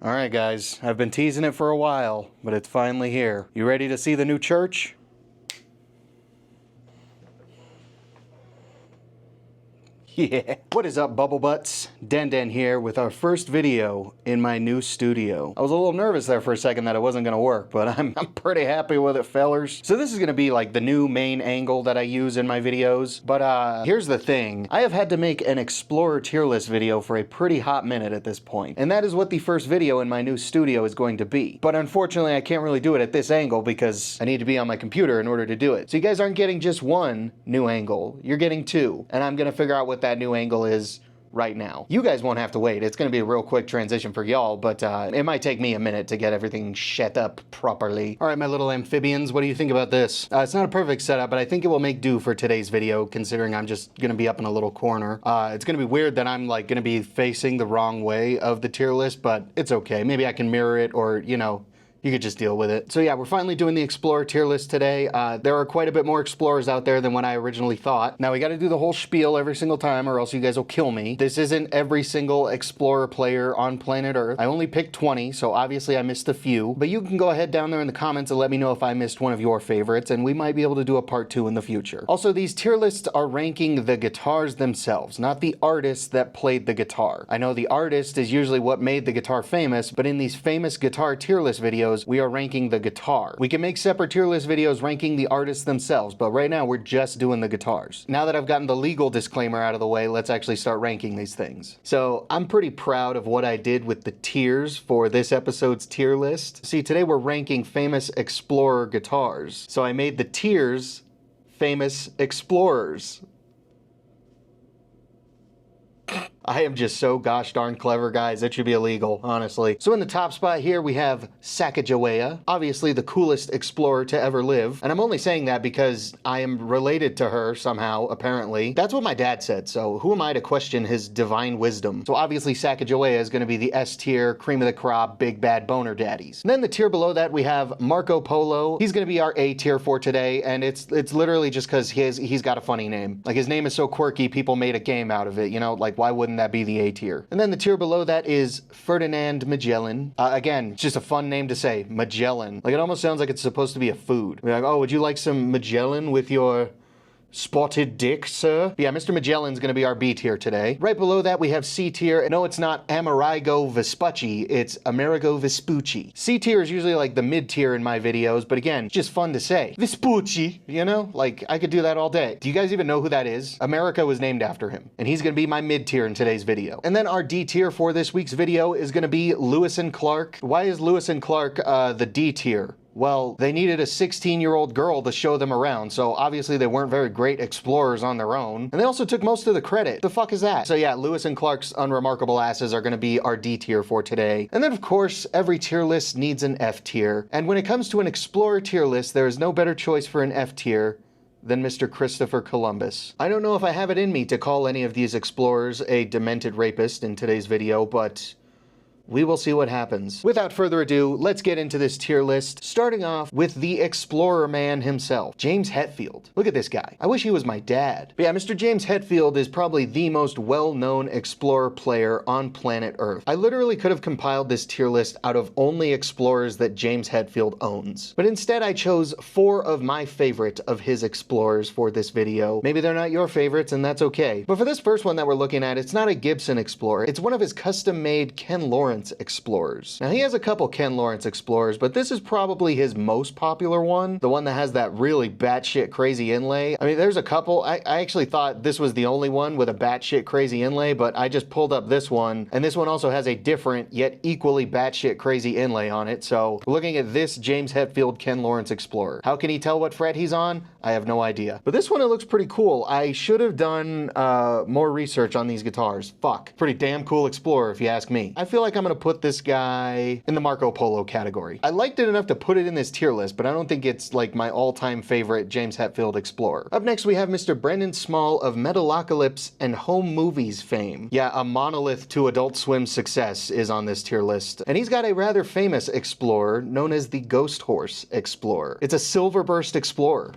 Alright guys, I've been teasing it for a while, but it's finally here. You ready to see the new church? Yeah. What is up, Bubble Butts? Den here with our first video in my new studio. I was a little nervous there for a second that it wasn't gonna work, but I'm pretty happy with it, fellers. So this is gonna be like the new main angle that I use in my videos. But here's the thing. I have had to make an Explorer tier list video for a pretty hot minute at this point. And that is what the first video in my new studio is going to be. But unfortunately, I can't really do it at this angle because I need to be on my computer in order to do it. So you guys aren't getting just one new angle, you're getting two. And I'm gonna figure out what that new angle is right now. You guys won't have to wait. It's gonna be a real quick transition for y'all, but it might take me a minute to get everything set up properly. All right, my little amphibians, what do you think about this? It's not a perfect setup, but I think it will make do for today's video, considering I'm just gonna be up in a little corner. It's gonna be weird that I'm like gonna be facing the wrong way of the tier list, but it's okay. Maybe I can mirror it, or you know, you could just deal with it. So yeah, we're finally doing the Explorer tier list today. There are quite a bit more Explorers out there than what I originally thought. Now we gotta do the whole spiel every single time or else you guys will kill me. This isn't every single Explorer player on planet Earth. I only picked 20, so obviously I missed a few. But you can go ahead down there in the comments and let me know if I missed one of your favorites, and we might be able to do a part 2 in the future. Also, these tier lists are ranking the guitars themselves, not the artist that played the guitar. I know the artist is usually what made the guitar famous, but in these famous guitar tier list videos, we are ranking the guitar. We can make separate tier list videos ranking the artists themselves, but right now we're just doing the guitars. Now that I've gotten the legal disclaimer out of the way, let's actually start ranking these things. So I'm pretty proud of what I did with the tiers for this episode's tier list. See, today we're ranking famous Explorer guitars. So I made the tiers famous Explorers. I am just so gosh darn clever, guys. It should be illegal, honestly. So in the top spot here, we have Sacagawea, obviously the coolest explorer to ever live. And I'm only saying that because I am related to her somehow, apparently. That's what my dad said, so who am I to question his divine wisdom? So obviously Sacagawea is going to be the S tier, cream of the crop, big bad boner daddies. And then the tier below that, we have Marco Polo. He's going to be our A tier for today, and it's literally just because he's got a funny name. Like, his name is so quirky, people made a game out of it, you know? Like, why wouldn't that be the A tier? And then the tier below that is Ferdinand Magellan. Again, just a fun name to say, Magellan. Like, it almost sounds like it's supposed to be a food. Like, oh, would you like some Magellan with your spotted dick, sir? Yeah, Mr. Magellan's gonna be our B tier today. Right below that, we have C tier. No, it's not Amerigo Vespucci, it's Amerigo Vespucci. C tier is usually like the mid tier in my videos, but again, just fun to say. Vespucci, you know? Like, I could do that all day. Do you guys even know who that is? America was named after him, and he's gonna be my mid tier in today's video. And then our D tier for this week's video is gonna be Lewis and Clark. Why is Lewis and Clark the D tier? Well, they needed a 16-year-old girl to show them around, so obviously they weren't very great explorers on their own. And they also took most of the credit. The fuck is that? So yeah, Lewis and Clark's unremarkable asses are gonna be our D tier for today. And then of course, every tier list needs an F tier. And when it comes to an Explorer tier list, there is no better choice for an F tier than Mr. Christopher Columbus. I don't know if I have it in me to call any of these explorers a demented rapist in today's video, but we will see what happens. Without further ado, let's get into this tier list, starting off with the Explorer man himself, James Hetfield. Look at this guy. I wish he was my dad. But yeah, Mr. James Hetfield is probably the most well-known Explorer player on planet Earth. I literally could have compiled this tier list out of only Explorers that James Hetfield owns. But instead, I chose 4 of my favorite of his Explorers for this video. Maybe they're not your favorites, and that's okay. But for this first one that we're looking at, it's not a Gibson Explorer. It's one of his custom-made Ken Lawrence Explorers. Now, he has a couple Ken Lawrence Explorers, but this is probably his most popular one, the one that has that really batshit crazy inlay. I mean, there's a couple. I actually thought this was the only one with a batshit crazy inlay, but I just pulled up this one, and this one also has a different yet equally batshit crazy inlay on it. So looking at this James Hetfield Ken Lawrence Explorer, how can he tell what fret he's on? I have no idea. But this one, it looks pretty cool. I should have done more research on these guitars. Fuck. Pretty damn cool Explorer, if you ask me. I feel like I'm gonna put this guy in the Marco Polo category. I liked it enough to put it in this tier list, but I don't think it's like my all-time favorite James Hetfield Explorer. Up next, we have Mr. Brendan Small of Metalocalypse and Home Movies fame. Yeah, a monolith to Adult Swim's success is on this tier list. And he's got a rather famous Explorer known as the Ghost Horse Explorer. It's a Silverburst Explorer.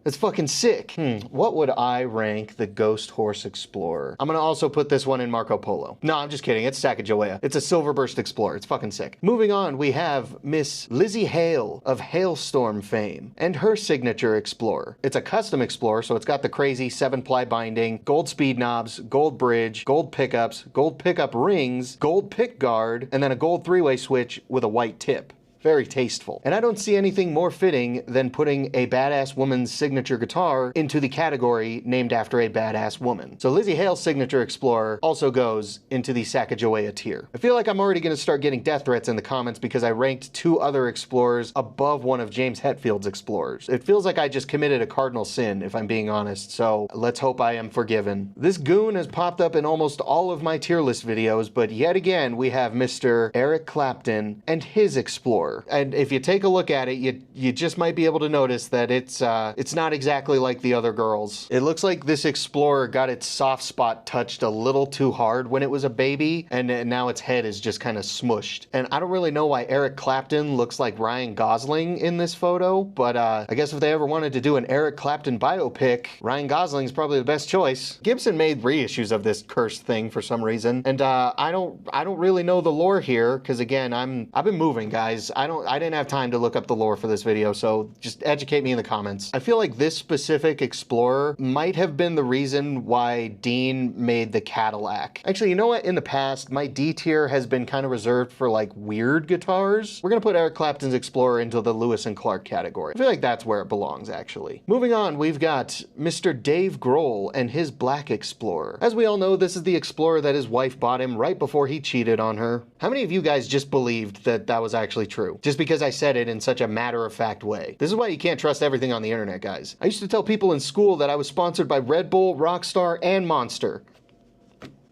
That's fucking sick. What would I rank the Ghost Horse Explorer? I'm gonna also put this one in Marco Polo. No, I'm just kidding. It's Sacagawea. It's a Silverburst Explorer. It's fucking sick. Moving on, we have Miss Lizzie Hale of Hailstorm fame and her signature Explorer. It's a custom Explorer, so it's got the crazy 7-ply binding, gold speed knobs, gold bridge, gold pickups, gold pickup rings, gold pick guard, and then a gold 3-way switch with a white tip. Very tasteful. And I don't see anything more fitting than putting a badass woman's signature guitar into the category named after a badass woman. So Lizzie Hale's signature Explorer also goes into the Sacagawea tier. I feel like I'm already gonna start getting death threats in the comments because I ranked 2 other Explorers above one of James Hetfield's Explorers. It feels like I just committed a cardinal sin, if I'm being honest, so let's hope I am forgiven. This goon has popped up in almost all of my tier list videos, but yet again we have Mr. Eric Clapton and his Explorer. And if you take a look at it, you just might be able to notice that it's not exactly like the other girls. It looks like this Explorer got its soft spot touched a little too hard when it was a baby, and now its head is just kind of smushed. And I don't really know why Eric Clapton looks like Ryan Gosling in this photo, but I guess if they ever wanted to do an Eric Clapton biopic, Ryan Gosling's probably the best choice. Gibson made reissues of this cursed thing for some reason, and I don't really know the lore here, because again, I've been moving, guys. I didn't have time to look up the lore for this video, so just educate me in the comments. I feel like this specific Explorer might have been the reason why Dean made the Cadillac. Actually, you know what? In the past, my D tier has been kind of reserved for like weird guitars. We're gonna put Eric Clapton's Explorer into the Lewis and Clark category. I feel like that's where it belongs, actually. Moving on, we've got Mr. Dave Grohl and his Black Explorer. As we all know, this is the Explorer that his wife bought him right before he cheated on her. How many of you guys just believed that that was actually true? Just because I said it in such a matter-of-fact way. This is why you can't trust everything on the internet, guys. I used to tell people in school that I was sponsored by Red Bull, Rockstar, and Monster.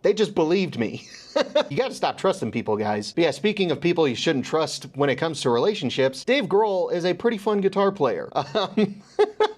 They just believed me. You gotta stop trusting people, guys. But yeah, speaking of people you shouldn't trust when it comes to relationships, Dave Grohl is a pretty fun guitar player.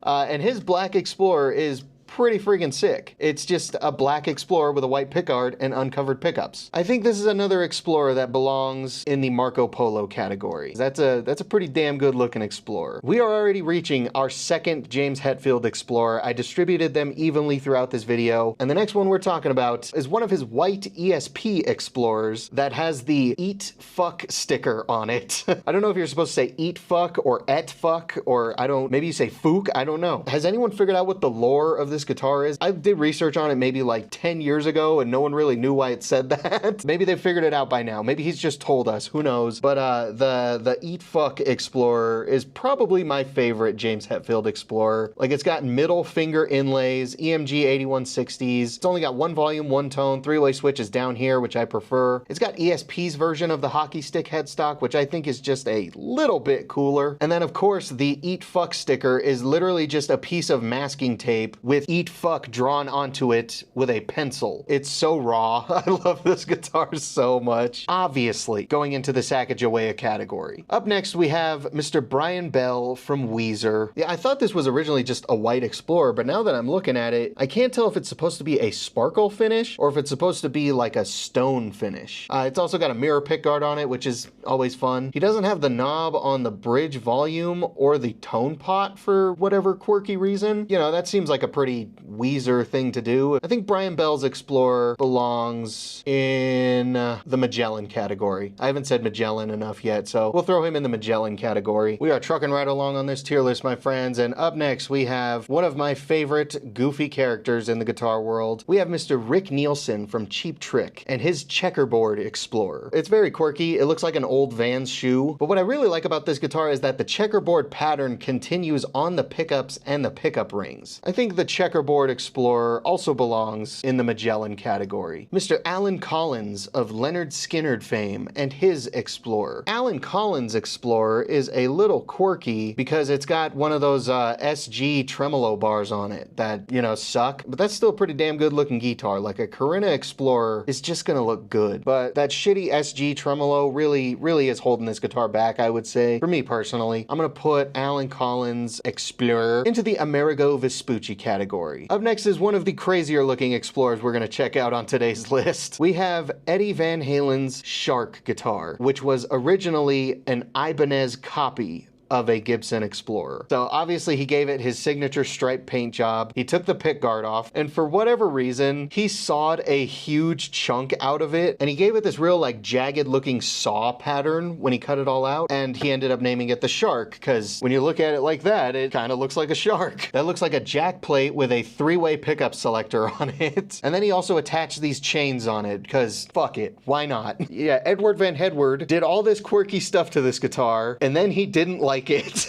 And his Black Explorer is pretty freaking sick. It's just a Black Explorer with a white pickguard and uncovered pickups. I think this is another Explorer that belongs in the Marco Polo category. That's a pretty damn good looking Explorer. We are already reaching our second James Hetfield Explorer. I distributed them evenly throughout this video, and the next one we're talking about is one of his white ESP Explorers that has the Eat Fuck sticker on it. I don't know if you're supposed to say Eat Fuck or Et Fuck, or maybe you say Fook, I don't know. Has anyone figured out what the lore of this guitar is? I did research on it maybe like 10 years ago and no one really knew why it said that. Maybe they figured it out by now. Maybe he's just told us, who knows. But the Eat Fuck Explorer is probably my favorite James Hetfield Explorer. Like, it's got middle finger inlays, EMG 8160s. It's only got 1 volume, 1 tone, 3-way switch is down here, which I prefer. It's got ESP's version of the hockey stick headstock, which I think is just a little bit cooler. And then of course the Eat Fuck sticker is literally just a piece of masking tape with Eat Fuck drawn onto it with a pencil. It's so raw. I love this guitar so much. Obviously, going into the Sacagawea category. Up next, we have Mr. Brian Bell from Weezer. Yeah, I thought this was originally just a white Explorer, but now that I'm looking at it, I can't tell if it's supposed to be a sparkle finish or if it's supposed to be like a stone finish. It's also got a mirror pickguard on it, which is always fun. He doesn't have the knob on the bridge volume or the tone pot for whatever quirky reason. You know, that seems like a pretty Weezer thing to do. I think Brian Bell's Explorer belongs in the Magellan category. I haven't said Magellan enough yet, so we'll throw him in the Magellan category. We are trucking right along on this tier list, my friends, and up next we have one of my favorite goofy characters in the guitar world. We have Mr. Rick Nielsen from Cheap Trick and his checkerboard Explorer. It's very quirky. It looks like an old Vans shoe, but what I really like about this guitar is that the checkerboard pattern continues on the pickups and the pickup rings. I think the checkerboard Explorer also belongs in the Magellan category. Mr. Alan Collins of Leonard Skinner fame and his Explorer. Alan Collins' Explorer is a little quirky because it's got one of those SG tremolo bars on it that, you know, suck, but that's still a pretty damn good looking guitar. Like, a Corinna Explorer is just gonna look good, but that shitty SG tremolo really is holding this guitar back, I would say. For me personally, I'm gonna put Alan Collins' Explorer into the Amerigo Vespucci category. Up next is one of the crazier looking Explorers we're gonna check out on today's list. We have Eddie Van Halen's Shark guitar, which was originally an Ibanez copy of a Gibson Explorer. So obviously he gave it his signature stripe paint job. He took the pick guard off, and for whatever reason, he sawed a huge chunk out of it, and he gave it this real like jagged looking saw pattern when he cut it all out, and he ended up naming it the Shark, because when you look at it like that, it kind of looks like a shark. That looks like a jack plate with a 3-way pickup selector on it. And then he also attached these chains on it, because fuck it, why not? Yeah, Edward Van Hedward did all this quirky stuff to this guitar, and then he didn't like it.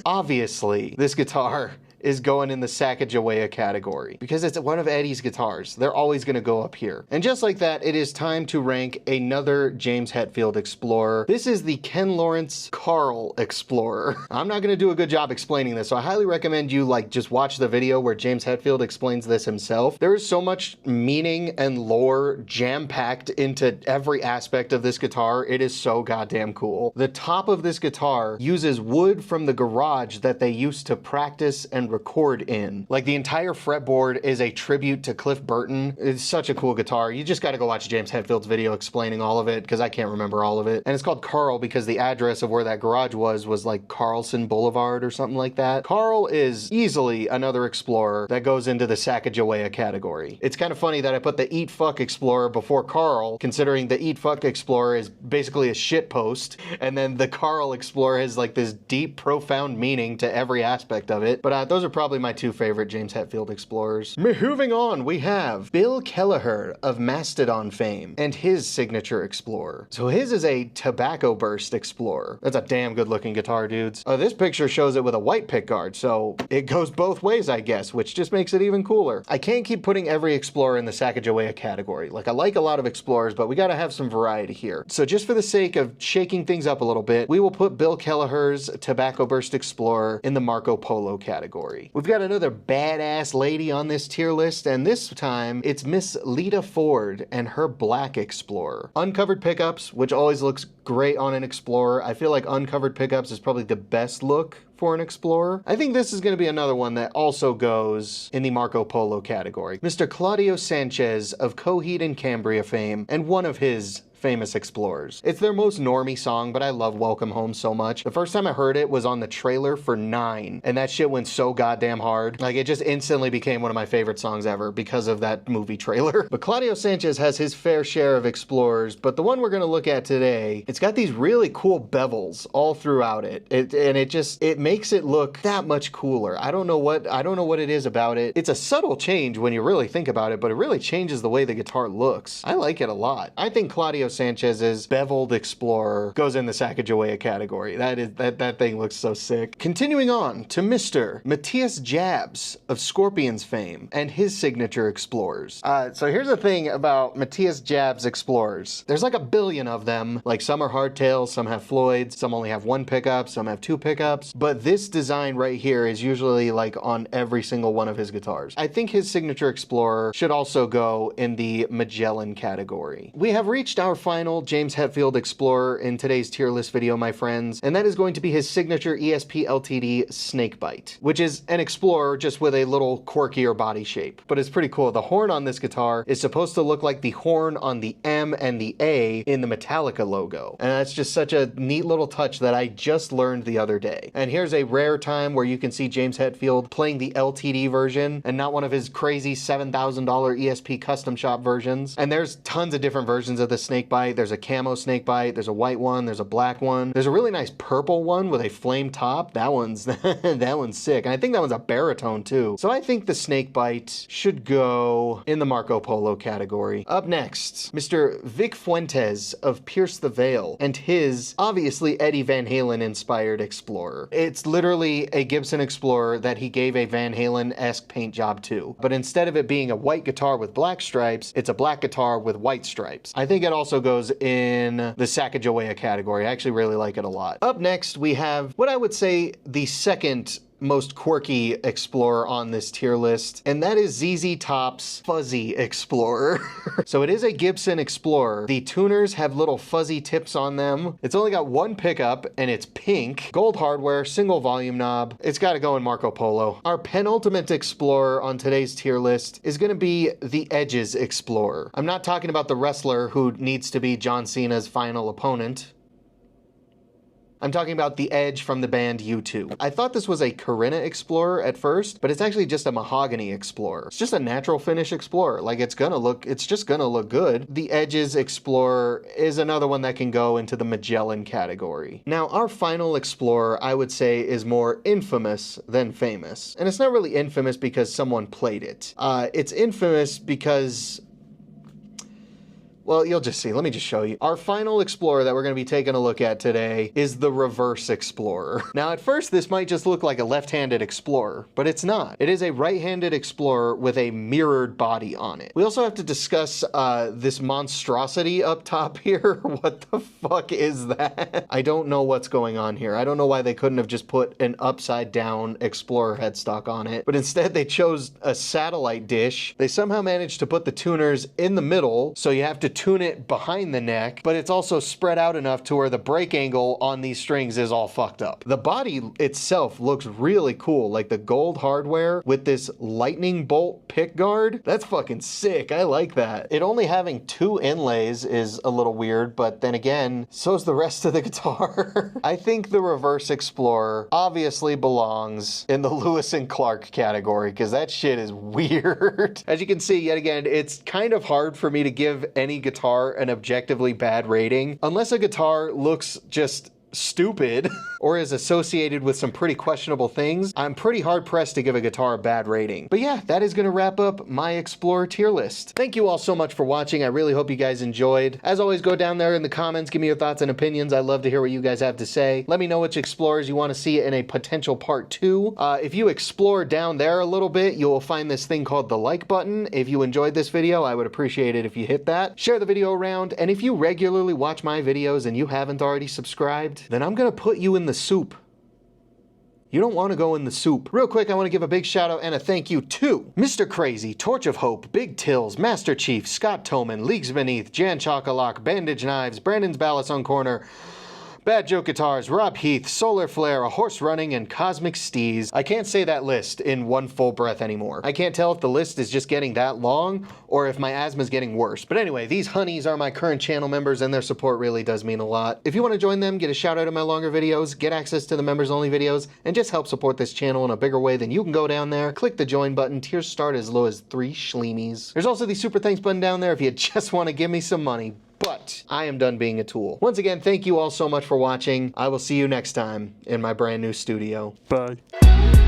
Obviously, this guitar is going in the Sacagawea category because it's one of Eddie's guitars. They're always going to go up here. And just like that, it is time to rank another James Hetfield Explorer. This is the Ken Lawrence Carl Explorer. I'm not going to do a good job explaining this, so I highly recommend you like just watch the video where James Hetfield explains this himself. There is so much meaning and lore jam-packed into every aspect of this guitar. It is so goddamn cool. The top of this guitar uses wood from the garage that they used to practice and record in. Like the entire fretboard is a tribute to Cliff Burton. It's such a cool guitar. You just got to go watch James Hetfield's video explaining all of it because I can't remember all of it. And it's called Carl because the address of where that garage was like Carlson Boulevard or something like that. Carl is easily another Explorer that goes into the Sacagawea category. It's kind of funny that I put the Eat Fuck Explorer before Carl, considering the Eat Fuck Explorer is basically a shit post, and then the Carl Explorer has like this deep, profound meaning to every aspect of it. But those are probably my two favorite James Hetfield Explorers. Moving on, we have Bill Kelleher of Mastodon fame and his signature Explorer. So his is a Tobacco Burst Explorer. That's a damn good looking guitar, dudes. This picture shows it with a white pickguard, so it goes both ways, I guess, which just makes it even cooler. I can't keep putting every Explorer in the Sacagawea category. Like, I like a lot of Explorers, but we gotta have some variety here. So just for the sake of shaking things up a little bit, we will put Bill Kelleher's Tobacco Burst Explorer in the Marco Polo category. We've got another badass lady on this tier list, and this time it's Miss Lita Ford and her Black Explorer. Uncovered pickups, which always looks great on an Explorer. I feel like uncovered pickups is probably the best look for an Explorer. I think this is going to be another one that also goes in the Marco Polo category. Mr. Claudio Sanchez of Coheed and Cambria fame, and one of his famous Explorers. It's their most normie song, but I love Welcome Home so much. The first time I heard it was on the trailer for 9, and that shit went so goddamn hard. Like, it just instantly became one of my favorite songs ever because of that movie trailer. But Claudio Sanchez has his fair share of Explorers, but the one we're gonna look at today, it's got these really cool bevels all throughout it. It makes it look that much cooler. I don't know what it is about it. It's a subtle change when you really think about it, but it really changes the way the guitar looks. I like it a lot. I think Claudio Sanchez's beveled Explorer goes in the Sacagawea category. That thing looks so sick. Continuing on to Mr. Matthias Jabs of Scorpions fame and his signature Explorers. So here's the thing about Matthias Jabs Explorers. There's like a billion of them. Like, some are hardtails, some have Floyds, some only have 1 pickup, some have 2 pickups. But this design right here is usually like on every single one of his guitars. I think his signature Explorer should also go in the Magellan category. We have reached our final James Hetfield Explorer in today's tier list video, my friends, and that is going to be his signature ESP LTD Snakebite, which is an Explorer just with a little quirkier body shape. But it's pretty cool. The horn on this guitar is supposed to look like the horn on the M and the A in the Metallica logo. And that's just such a neat little touch that I just learned the other day. And here's a rare time where you can see James Hetfield playing the LTD version and not one of his crazy $7,000 ESP custom shop versions. And there's tons of different versions of the Snakebite. There's a camo Snakebite, there's a white one, there's a black one. There's a really nice purple one with a flame top. That one's that one's sick. And I think that one's a baritone too. So I think the Snakebite should go in the Marco Polo category. Up next, Mr. Vic Fuentes of Pierce the Veil and his obviously Eddie Van Halen inspired Explorer. It's literally a Gibson Explorer that he gave a Van Halen-esque paint job to. But instead of it being a white guitar with black stripes, it's a black guitar with white stripes. I think it also goes in the Sacagawea category. I actually really like it a lot. Up next, we have what I would say the second most quirky Explorer on this tier list, and that is ZZ Top's Fuzzy Explorer. So it is a Gibson Explorer. The tuners have little fuzzy tips on them. It's only got 1 pickup, and it's pink. Gold hardware, single volume knob. It's got to go in Marco Polo. Our penultimate Explorer on today's tier list is going to be the Edge's Explorer. I'm not talking about the wrestler who needs to be John Cena's final opponent. I'm talking about the Edge from the band U2. I thought this was a Corinna Explorer at first, but it's actually just a Mahogany Explorer. It's just a natural finish Explorer. Like, it's just gonna look good. The Edge's Explorer is another one that can go into the Magellan category. Now, our final Explorer, I would say, is more infamous than famous. And it's not really infamous because someone played it. It's infamous because, well, you'll just see. Let me just show you. Our final Explorer that we're going to be taking a look at today is the Reverse Explorer. Now, at first, this might just look like a left-handed Explorer, but it's not. It is a right-handed Explorer with a mirrored body on it. We also have to discuss this monstrosity up top here. What the fuck is that? I don't know what's going on here. I don't know why they couldn't have just put an upside-down Explorer headstock on it, but instead they chose a satellite dish. They somehow managed to put the tuners in the middle, so you have to tune it behind the neck, but it's also spread out enough to where the break angle on these strings is all fucked up. The body itself looks really cool, like the gold hardware with this lightning bolt pick guard. That's fucking sick. I like that. It only having 2 inlays is a little weird, but then again, so's the rest of the guitar. I think the Reverse Explorer obviously belongs in the Lewis and Clark category, because that shit is weird. As you can see, yet again, it's kind of hard for me to give any guitar an objectively bad rating unless a guitar looks just stupid or is associated with some pretty questionable things. I'm pretty hard pressed to give a guitar a bad rating. But yeah, that is going to wrap up my Explorer tier list. Thank you all so much for watching. I really hope you guys enjoyed. As always, go down there in the comments, give me your thoughts and opinions. I love to hear what you guys have to say. Let me know which Explorers you want to see in a potential part 2. If you explore down there a little bit, you will find this thing called the like button. If you enjoyed this video, I would appreciate it if you hit that. Share the video around, and if you regularly watch my videos and you haven't already subscribed, then I'm gonna put you in the soup. You don't want to go in the soup. Real quick, I want to give a big shout out and a thank you to Mr. Crazy, Torch of Hope, Big Tills, Master Chief, Scott Toman, Leagues Beneath, Jan Chocolate, Bandage Knives, Brandon's Ballast on Corner, Bad Joke Guitars, Rob Heath, Solar Flare, A Horse Running, and Cosmic Steez. I can't say that list in one full breath anymore. I can't tell if the list is just getting that long or if my asthma is getting worse. But anyway, these honeys are my current channel members and their support really does mean a lot. If you want to join them, get a shout out in my longer videos, get access to the members only videos, and just help support this channel in a bigger way, then you can go down there, click the join button. Tiers start as low as 3 schleemies. There's also the super thanks button down there if you just want to give me some money. But I am done being a tool. Once again, thank you all so much for watching. I will see you next time in my brand new studio. Bye.